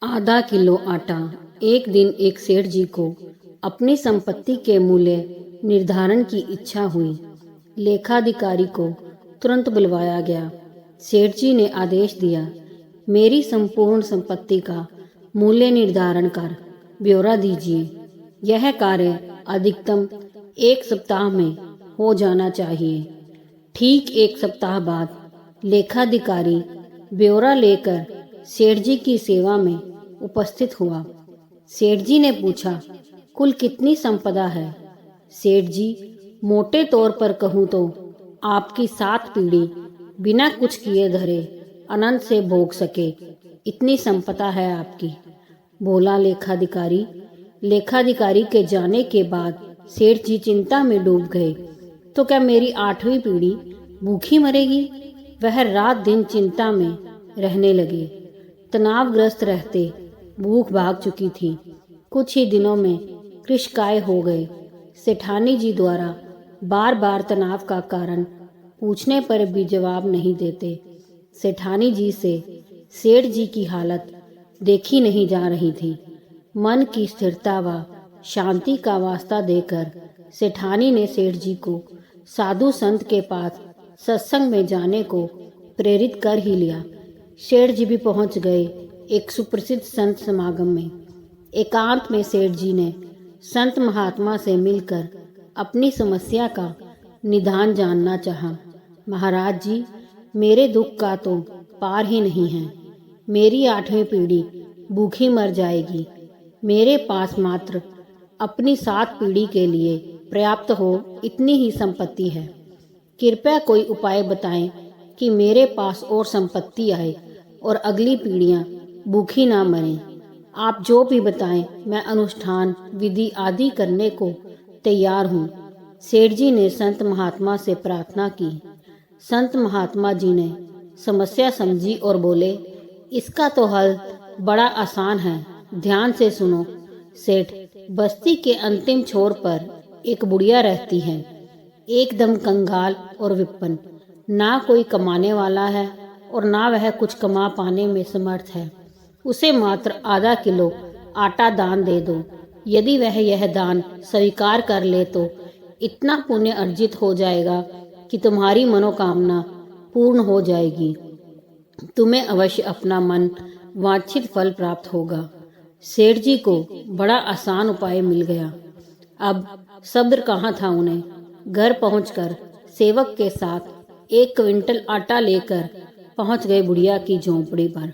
आधा किलो आटा। एक दिन एक सेठ जी को अपनी संपत्ति के मूल्य निर्धारण की इच्छा हुई। लेखाधिकारी को तुरंत बुलवाया गया। सेठ जी ने आदेश दिया, मेरी संपूर्ण संपत्ति का मूल्य निर्धारण कर ब्यौरा दीजिए। यह कार्य अधिकतम 1 सप्ताह में हो जाना चाहिए। ठीक 1 सप्ताह बाद लेखाधिकारी ब्यौरा लेकर सेठ जी की सेवा में उपस्थित हुआ। सेठ जी ने पूछा, कुल कितनी संपदा है? सेठ जी, मोटे तौर पर कहूँ तो आपकी 7 पीढ़ी बिना कुछ किए धरे अनंत से भोग सके इतनी संपदा है आपकी, बोला लेखाधिकारी। लेखाधिकारी के जाने के बाद सेठ जी चिंता में डूब गए। तो क्या मेरी 8वीं पीढ़ी भूखी मरेगी? वह रात दिन चिंता में रहने लगे। तनावग्रस्त रहते भूख भाग चुकी थी। कुछ ही दिनों में कृशकाय हो गए। सेठानी जी द्वारा बार बार तनाव का कारण पूछने पर भी जवाब नहीं देते। सेठानी जी से सेठ जी की हालत देखी नहीं जा रही थी। मन की स्थिरता व शांति का वास्ता देकर सेठानी ने सेठ जी को साधु संत के पास सत्संग में जाने को प्रेरित कर ही लिया। सेठ जी भी पहुंच गए एक सुप्रसिद्ध संत समागम में। एकांत में सेठ जी ने संत महात्मा से मिलकर अपनी समस्या का निदान जानना चाहा। महाराज जी, मेरे दुख का तो पार ही नहीं है। मेरी 8वीं पीढ़ी भूखी मर जाएगी। मेरे पास मात्र अपनी 7 पीढ़ी के लिए पर्याप्त हो इतनी ही संपत्ति है। कृपया कोई उपाय बताएं कि मेरे पास और संपत्ति आए और अगली पीढ़ियां भूखी ना मरें। आप जो भी बताएं, मैं अनुष्ठान विधि आदि करने को तैयार हूँ। सेठ जी ने संत महात्मा से प्रार्थना की। संत महात्मा जी ने समस्या समझी और बोले, इसका तो हल बड़ा आसान है, ध्यान से सुनो। सेठ, बस्ती के अंतिम छोर पर एक बुढ़िया रहती है, एकदम कंगाल और विपन्न। ना कोई कमाने वाला है और ना वह कुछ कमा पाने में समर्थ है। उसे मात्र आधा किलो आटा दान दे दो। यदि वह यह दान स्वीकार कर ले तो इतना पुण्य अर्जित हो जाएगा कि तुम्हारी मनोकामना पूर्ण हो जाएगी। तुम्हें अवश्य अपना मन वांछित फल प्राप्त होगा। सेठ जी को बड़ा आसान उपाय मिल गया। अब सब्र कहाँ था उन्हें। घर पहुंचकर सेवक के साथ 1 क्विंटल आटा लेकर पहुंच गए बुढ़िया की झोंपड़ी पर।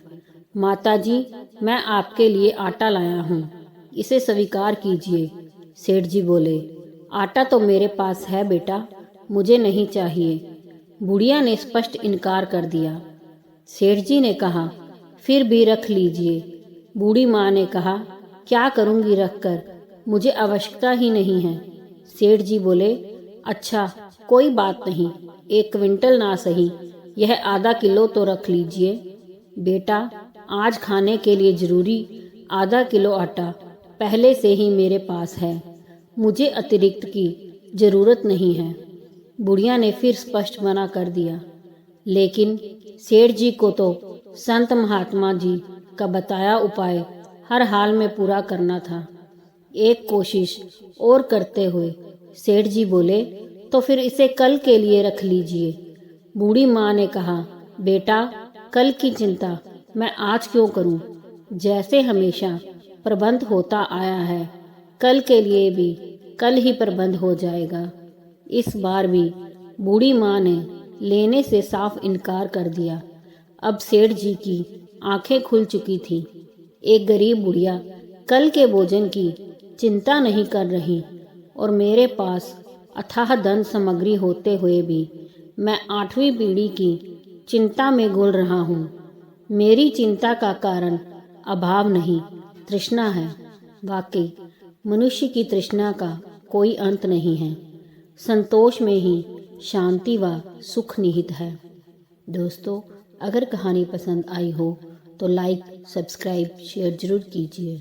माताजी, मैं आपके लिए आटा लाया हूँ, इसे स्वीकार कीजिए। सेठ जी बोले, आटा तो मेरे पास है बेटा, मुझे नहीं चाहिए। बुढ़िया ने स्पष्ट इनकार कर दिया। सेठ जी ने कहा, फिर भी रख लीजिए। बूढ़ी माँ ने कहा, क्या करूँगी रखकर, मुझे आवश्यकता ही नहीं है। सेठ जी बोले, अच्छा कोई बात नहीं, 1 क्विंटल ना सही, यह आधा किलो तो रख लीजिए। बेटा, आज खाने के लिए जरूरी आधा किलो आटा पहले से ही मेरे पास है, मुझे अतिरिक्त की जरूरत नहीं है। बुढ़िया ने फिर स्पष्ट मना कर दिया। लेकिन सेठ जी को तो संत महात्मा जी का बताया उपाय हर हाल में पूरा करना था। एक कोशिश और करते हुए सेठ जी बोले, तो फिर इसे कल के लिए रख लीजिए। बूढ़ी माँ ने कहा, बेटा, कल की चिंता मैं आज क्यों करूं? जैसे हमेशा प्रबंध होता आया है, कल के लिए भी कल ही प्रबंध हो जाएगा। इस बार भी बूढ़ी माँ ने लेने से साफ इनकार कर दिया। अब सेठ जी की आंखें खुल चुकी थी। एक गरीब बुढ़िया कल के भोजन की चिंता नहीं कर रही और मेरे पास अथाह धन सामग्री होते हुए भी मैं 8वीं पीढ़ी की चिंता में घुल रहा हूँ। मेरी चिंता का कारण अभाव नहीं, तृष्णा है। वाकई मनुष्य की तृष्णा का कोई अंत नहीं है। संतोष में ही शांति व सुख निहित है। दोस्तों, अगर कहानी पसंद आई हो तो लाइक, सब्सक्राइब, शेयर जरूर कीजिए।